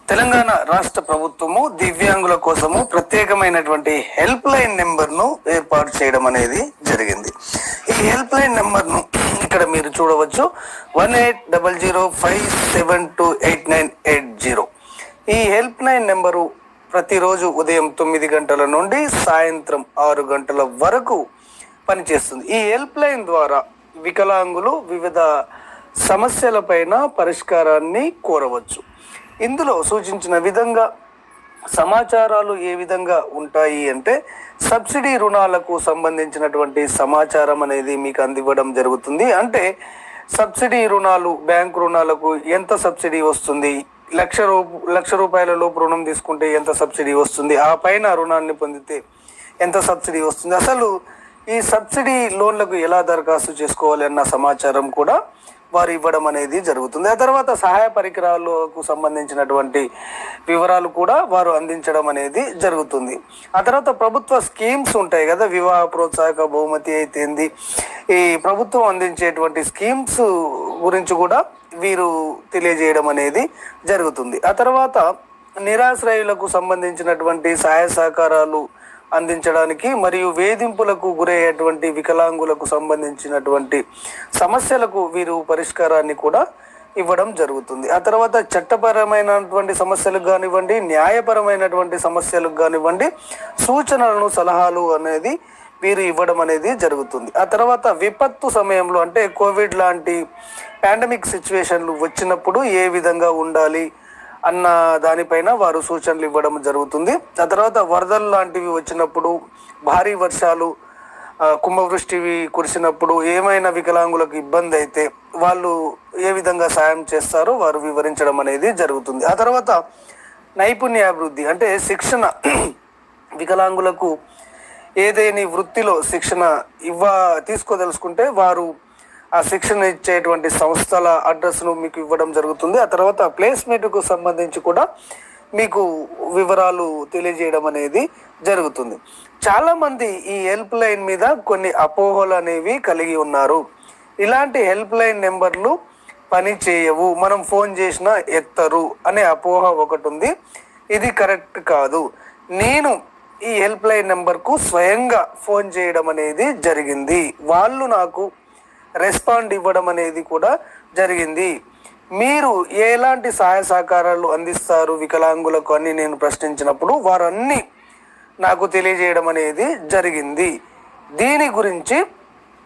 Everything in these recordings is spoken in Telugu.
తెలంగాణ రాష్ట్ర ప్రభుత్వము దివ్యాంగుల కోసము ప్రత్యేకమైనటువంటి హెల్ప్ లైన్ నెంబర్ను ఏర్పాటు చేయడం అనేది జరిగింది. ఈ హెల్ప్ లైన్ నెంబర్ను ఇక్కడ మీరు చూడవచ్చు 180057289880. ఈ హెల్ప్ లైన్ నెంబరు ప్రతిరోజు ఉదయం 9 గంటల నుండి సాయంత్రం 6 గంటల వరకు పనిచేస్తుంది. ఈ హెల్ప్ లైన్ ద్వారా వికలాంగులు వివిధ సమస్యలపైన పరిష్కారాన్ని కోరవచ్చు. ఇందులో సూచించిన విధంగా సమాచారాలు ఏ విధంగా ఉంటాయి అంటే, సబ్సిడీ రుణాలకు సంబంధించినటువంటి సమాచారం అనేది మీకు అందివ్వడం జరుగుతుంది. అంటే సబ్సిడీ రుణాలు, బ్యాంకు రుణాలకు ఎంత సబ్సిడీ వస్తుంది, లక్ష రూపాయల లోపు రుణం తీసుకుంటే ఎంత సబ్సిడీ వస్తుంది, ఆ పైన రుణాన్ని పొందితే ఎంత సబ్సిడీ వస్తుంది, అసలు ఈ సబ్సిడీ లోన్లకు ఎలా దరఖాస్తు చేసుకోవాలి అన్న సమాచారం కూడా వారు ఇవ్వడం అనేది జరుగుతుంది. ఆ తర్వాత సహాయ పరికరాలకు సంబంధించినటువంటి వివరాలు కూడా వారు అందించడం అనేది జరుగుతుంది. ఆ తర్వాత ప్రభుత్వ స్కీమ్స్ ఉంటాయి కదా, వివాహ ప్రోత్సాహక బహుమతి అయితేంది, ఈ ప్రభుత్వం అందించేటువంటి స్కీమ్స్ గురించి కూడా వీరు తెలియజేయడం అనేది జరుగుతుంది. ఆ తర్వాత నిరాశ్రయులకు సంబంధించినటువంటి సహాయ సహకారాలు అందించడానికి మరియు వేధింపులకు గురయ్యేటువంటి వికలాంగులకు సంబంధించినటువంటి సమస్యలకు వీరు పరిష్కారాన్ని కూడా ఇవ్వడం జరుగుతుంది. ఆ తర్వాత చట్టపరమైనటువంటి సమస్యలకు కానివ్వండి, న్యాయపరమైనటువంటి సమస్యలకు కానివ్వండి, సూచనలను, సలహాలు అనేది వీరు ఇవ్వడం అనేది జరుగుతుంది. ఆ తర్వాత విపత్తు సమయంలో అంటే కోవిడ్ లాంటి పాండమిక్ సిచ్యువేషన్లు వచ్చినప్పుడు ఏ విధంగా ఉండాలి అన్న దానిపైన వారు సూచనలు ఇవ్వడం జరుగుతుంది. ఆ తర్వాత వరదలు లాంటివి వచ్చినప్పుడు, భారీ వర్షాలు, కుంభవృష్టి కురిసినప్పుడు ఏమైనా వికలాంగులకు ఇబ్బంది అయితే వాళ్ళు ఏ విధంగా సాయం చేస్తారో వారు వివరించడం అనేది జరుగుతుంది. ఆ తర్వాత నైపుణ్యాభివృద్ధి అంటే శిక్షణ, వికలాంగులకు ఏదైనా వృత్తిలో శిక్షణ తీసుకోదలుచుకుంటే వారు ఆ శిక్షణ ఇచ్చేటువంటి సంస్థల అడ్రస్ను మీకు ఇవ్వడం జరుగుతుంది. ఆ తర్వాత ప్లేస్మెంట్కు సంబంధించి కూడా మీకు వివరాలు తెలియజేయడం అనేది జరుగుతుంది. చాలామంది ఈ హెల్ప్ లైన్ మీద కొన్ని అపోహలు అనేవి కలిగి ఉన్నారు. ఇలాంటి హెల్ప్ లైన్ నెంబర్లు పని చేయవు, మనం ఫోన్ చేసినా ఎత్తరు అనే అపోహ ఒకటి ఉంది. ఇది కరెక్ట్ కాదు. నేను ఈ హెల్ప్ లైన్ నెంబర్కు స్వయంగా ఫోన్ చేయడం అనేది జరిగింది. వాళ్ళు నాకు రెస్పాండ్ ఇవ్వడం అనేది కూడా జరిగింది. మీరు ఎలాంటి సహాయ సహకారాలు అందిస్తారు వికలాంగులకు అని నేను ప్రశ్నించినప్పుడు వారన్నీ నాకు తెలియజేయడం అనేది జరిగింది. దీని గురించి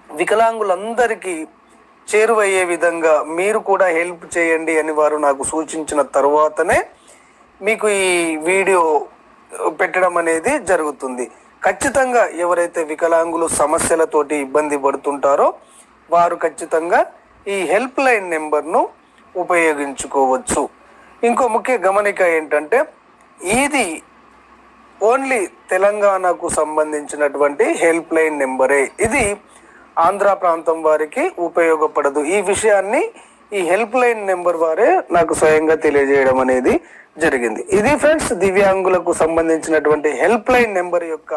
వికలాంగులందరికీ చేరువయ్యే విధంగా మీరు కూడా హెల్ప్ చేయండి అని వారు నాకు సూచించిన తర్వాతనే మీకు ఈ వీడియో పెట్టడం అనేది జరుగుతుంది. ఖచ్చితంగా ఎవరైతే వికలాంగులు సమస్యలతోటి ఇబ్బంది పడుతుంటారో వారు ఖచ్చితంగా ఈ హెల్ప్ లైన్ నెంబర్ను ఉపయోగించుకోవచ్చు. ఇంకో ముఖ్య గమనిక ఏంటంటే, ఇది ఓన్లీ తెలంగాణకు సంబంధించినటువంటి హెల్ప్ లైన్ నెంబరే, ఇది ఆంధ్ర ప్రాంతం వారికి ఉపయోగపడదు. ఈ విషయాన్ని ఈ హెల్ప్ లైన్ నెంబర్ వారే నాకు స్వయంగా తెలియజేయడం అనేది జరిగింది. ఇది ఫ్రెండ్స్, దివ్యాంగులకు సంబంధించినటువంటి హెల్ప్ లైన్ నెంబర్ యొక్క